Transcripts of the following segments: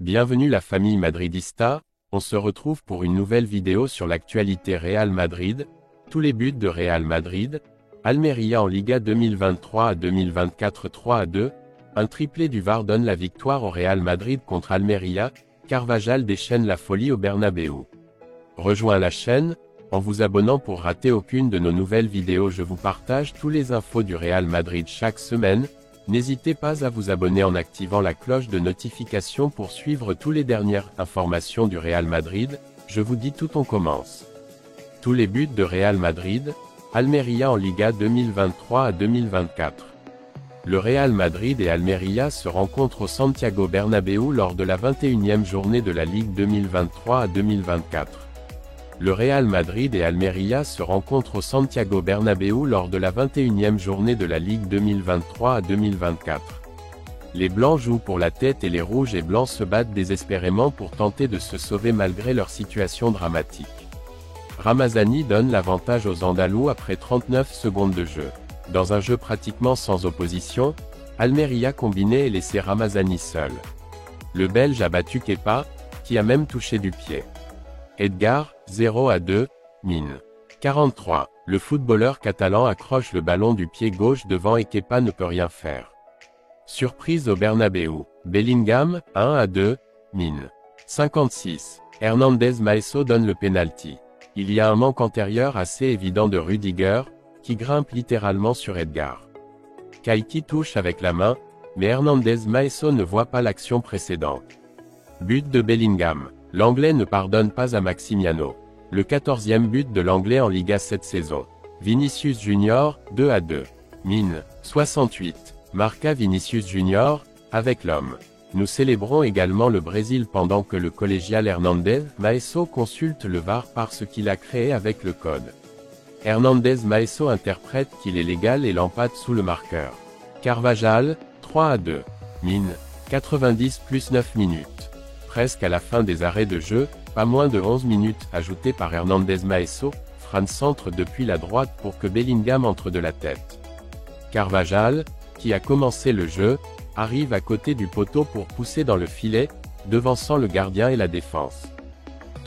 Bienvenue la famille madridista, on se retrouve pour une nouvelle vidéo sur l'actualité Real Madrid, tous les buts de Real Madrid, Almeria en Liga 2023 à 2024 3-2, un triplé du VAR donne la victoire au Real Madrid contre Almeria, Carvajal déchaîne la folie au Bernabéu. Rejoins la chaîne, en vous abonnant pour rater aucune de nos nouvelles vidéos. Je vous partage tous les infos du Real Madrid chaque semaine. N'hésitez pas à vous abonner en activant la cloche de notification pour suivre toutes les dernières informations du Real Madrid. Je vous dis tout, on commence. Tous les buts de Real Madrid, Almeria en Liga 2023 à 2024. Le Real Madrid et Almeria se rencontrent au Santiago Bernabéu lors de la 21e journée de la Ligue 2023 à 2024. Le Real Madrid et Almeria se rencontrent au Santiago Bernabéu lors de la 21e journée de la Ligue 2023 à 2024. Les Blancs jouent pour la tête et les Rouges et Blancs se battent désespérément pour tenter de se sauver malgré leur situation dramatique. Ramazani donne l'avantage aux Andalous après 39 secondes de jeu. Dans un jeu pratiquement sans opposition, Almeria combiné et laissé Ramazani seul. Le Belge a battu Kepa, qui a même touché du pied. Edgar, 0-2, mine. 43. Le footballeur catalan accroche le ballon du pied gauche devant et Kepa ne peut rien faire. Surprise au Bernabéu. Bellingham, 1-2, mine. 56. Hernandez Maeso donne le penalty. Il y a un manque antérieur assez évident de Rudiger, qui grimpe littéralement sur Edgar. Kaiki touche avec la main, mais Hernandez Maeso ne voit pas l'action précédente. But de Bellingham. L'Anglais ne pardonne pas à Maximiano. Le 14e but de l'Anglais en Liga cette saison. Vinicius Junior, 2-2. Mine. 68. Marca Vinicius Junior, avec l'homme. Nous célébrons également le Brésil pendant que le collégial Hernandez Maeso consulte le VAR parce qu'il a créé avec le code. Hernandez Maeso interprète qu'il est légal et l'empate sous le marqueur. Carvajal, 3-2. Mine. 90 plus 9 minutes. Presque à la fin des arrêts de jeu, pas moins de 11 minutes ajoutées par Hernandez Maeso, Fran centre depuis la droite pour que Bellingham entre de la tête. Carvajal, qui a commencé le jeu, arrive à côté du poteau pour pousser dans le filet, devançant le gardien et la défense.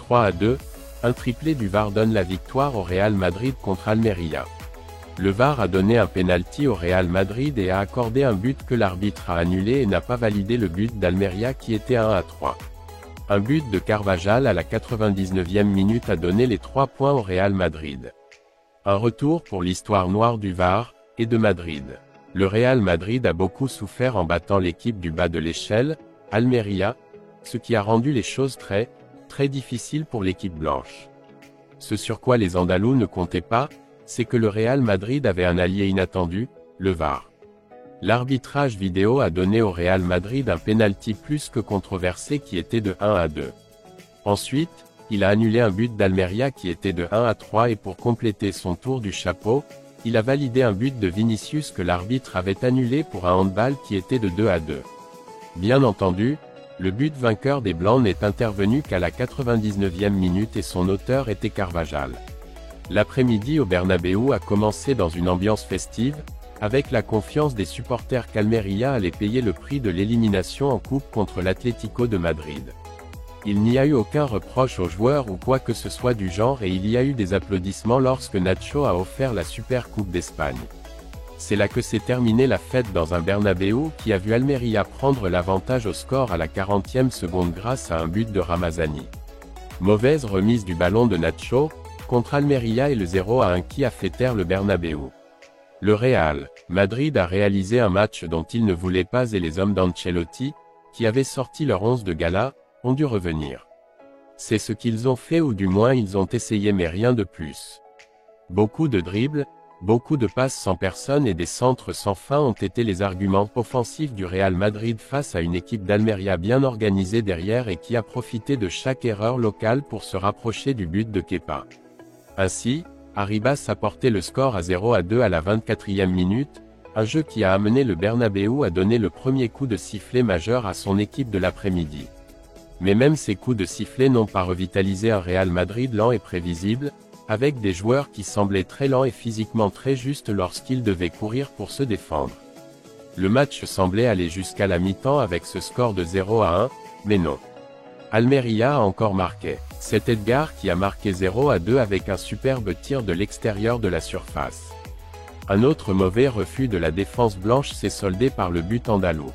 3-2, un triplé du VAR donne la victoire au Real Madrid contre Almeria. Le VAR a donné un penalty au Real Madrid et a accordé un but que l'arbitre a annulé et n'a pas validé le but d'Almeria qui était 1-3. Un but de Carvajal à la 99e minute a donné les 3 points au Real Madrid. Un retour pour l'histoire noire du VAR, et de Madrid. Le Real Madrid a beaucoup souffert en battant l'équipe du bas de l'échelle, Almeria, ce qui a rendu les choses très difficiles pour l'équipe blanche. Ce sur quoi les Andalous ne comptaient pas, c'est que le Real Madrid avait un allié inattendu, le VAR. L'arbitrage vidéo a donné au Real Madrid un penalty plus que controversé qui était de 1-2. Ensuite, il a annulé un but d'Almeria qui était de 1-3 et pour compléter son tour du chapeau, il a validé un but de Vinicius que l'arbitre avait annulé pour un handball qui était de 2-2. Bien entendu, le but vainqueur des Blancs n'est intervenu qu'à la 99e minute et son auteur était Carvajal. L'après-midi au Bernabéu a commencé dans une ambiance festive, avec la confiance des supporters qu'Almeria allait payer le prix de l'élimination en coupe contre l'Atlético de Madrid. Il n'y a eu aucun reproche aux joueurs ou quoi que ce soit du genre et il y a eu des applaudissements lorsque Nacho a offert la Super Coupe d'Espagne. C'est là que s'est terminée la fête dans un Bernabéu qui a vu Almeria prendre l'avantage au score à la 40e seconde grâce à un but de Ramazani. Mauvaise remise du ballon de Nacho, contre Almeria et le 0-1 qui a fait taire le Bernabéu. Le Real Madrid a réalisé un match dont il ne voulait pas et les hommes d'Ancelotti, qui avaient sorti leur 11 de gala, ont dû revenir. C'est ce qu'ils ont fait ou du moins ils ont essayé mais rien de plus. Beaucoup de dribbles, beaucoup de passes sans personne et des centres sans fin ont été les arguments offensifs du Real Madrid face à une équipe d'Almeria bien organisée derrière et qui a profité de chaque erreur locale pour se rapprocher du but de Kepa. Ainsi, Arribas a porté le score à 0-2 à la 24e minute, un jeu qui a amené le Bernabéu à donner le premier coup de sifflet majeur à son équipe de l'après-midi. Mais même ces coups de sifflet n'ont pas revitalisé un Real Madrid lent et prévisible, avec des joueurs qui semblaient très lents et physiquement très justes lorsqu'ils devaient courir pour se défendre. Le match semblait aller jusqu'à la mi-temps avec ce score de 0-1, Mais non. Almeria a encore marqué. C'est Edgar qui a marqué 0-2 avec un superbe tir de l'extérieur de la surface. Un autre mauvais refus de la défense blanche s'est soldé par le but andalou.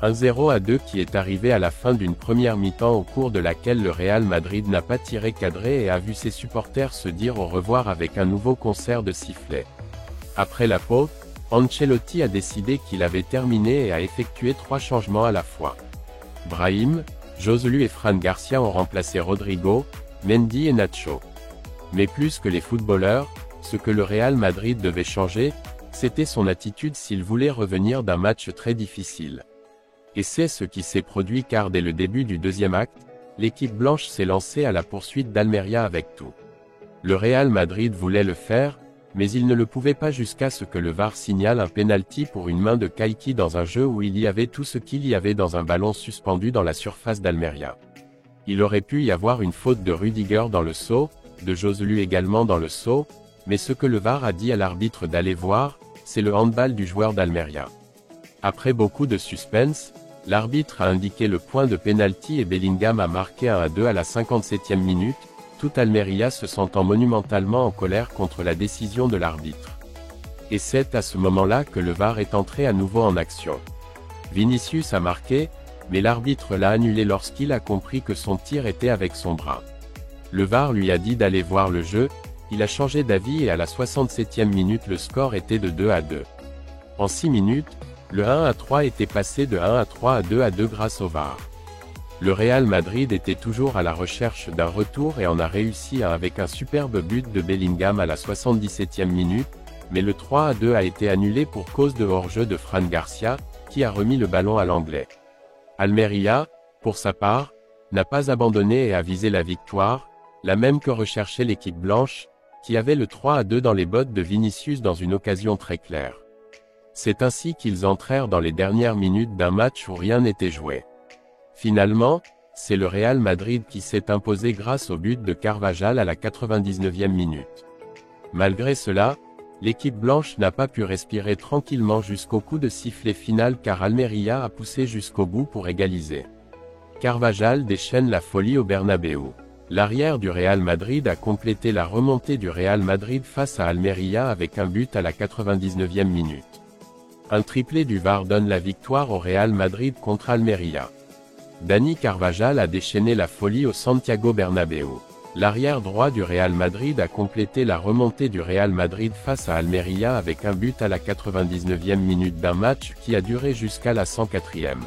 Un 0-2 qui est arrivé à la fin d'une première mi-temps au cours de laquelle le Real Madrid n'a pas tiré cadré et a vu ses supporters se dire au revoir avec un nouveau concert de sifflets. Après la pause, Ancelotti a décidé qu'il avait terminé et a effectué 3 changements à la fois. Brahim, Joselu et Fran Garcia ont remplacé Rodrigo, Mendy et Nacho. Mais plus que les footballeurs, ce que le Real Madrid devait changer, c'était son attitude s'il voulait revenir d'un match très difficile. Et c'est ce qui s'est produit car dès le début du deuxième acte, l'équipe blanche s'est lancée à la poursuite d'Almeria avec tout. Le Real Madrid voulait le faire, mais il ne le pouvait pas jusqu'à ce que le VAR signale un penalty pour une main de Kayki dans un jeu où il y avait tout ce qu'il y avait dans un ballon suspendu dans la surface d'Almeria. Il aurait pu y avoir une faute de Rudiger dans le saut, de Joselu également dans le saut, mais ce que le VAR a dit à l'arbitre d'aller voir, c'est le handball du joueur d'Almeria. Après beaucoup de suspense, l'arbitre a indiqué le point de pénalty et Bellingham a marqué 1-2 à la 57e minute, tout Almeria se sentant monumentalement en colère contre la décision de l'arbitre. Et c'est à ce moment-là que le VAR est entré à nouveau en action. Vinicius a marqué, mais l'arbitre l'a annulé lorsqu'il a compris que son tir était avec son bras. Le VAR lui a dit d'aller voir le jeu, il a changé d'avis et à la 67e minute le score était de 2-2. En 6 minutes, le 1-3 était passé de 1-3 à 2-2 grâce au VAR. Le Real Madrid était toujours à la recherche d'un retour et en a réussi avec un superbe but de Bellingham à la 77e minute, mais le 3-2 a été annulé pour cause de hors-jeu de Fran Garcia, qui a remis le ballon à l'anglais. Almeria, pour sa part, n'a pas abandonné et a visé la victoire, la même que recherchait l'équipe blanche, qui avait le 3-2 dans les bottes de Vinicius dans une occasion très claire. C'est ainsi qu'ils entrèrent dans les dernières minutes d'un match où rien n'était joué. Finalement, c'est le Real Madrid qui s'est imposé grâce au but de Carvajal à la 99e minute. Malgré cela, l'équipe blanche n'a pas pu respirer tranquillement jusqu'au coup de sifflet final car Almeria a poussé jusqu'au bout pour égaliser. Carvajal déchaîne la folie au Bernabéu. L'arrière du Real Madrid a complété la remontée du Real Madrid face à Almeria avec un but à la 99e minute. Un triplé du VAR donne la victoire au Real Madrid contre Almeria. Dani Carvajal a déchaîné la folie au Santiago Bernabéu. L'arrière droit du Real Madrid a complété la remontée du Real Madrid face à Almeria avec un but à la 99e minute d'un match qui a duré jusqu'à la 104e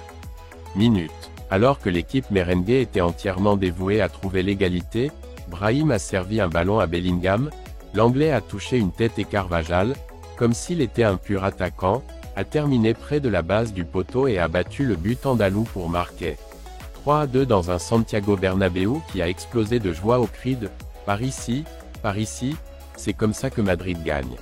minute. Alors que l'équipe merengue était entièrement dévouée à trouver l'égalité, Brahim a servi un ballon à Bellingham, l'Anglais a touché une tête et Carvajal, comme s'il était un pur attaquant, a terminé près de la base du poteau et a battu le but andalou pour marquer 3-2 dans un Santiago Bernabéu qui a explosé de joie au cri de « Par ici, c'est comme ça que Madrid gagne ».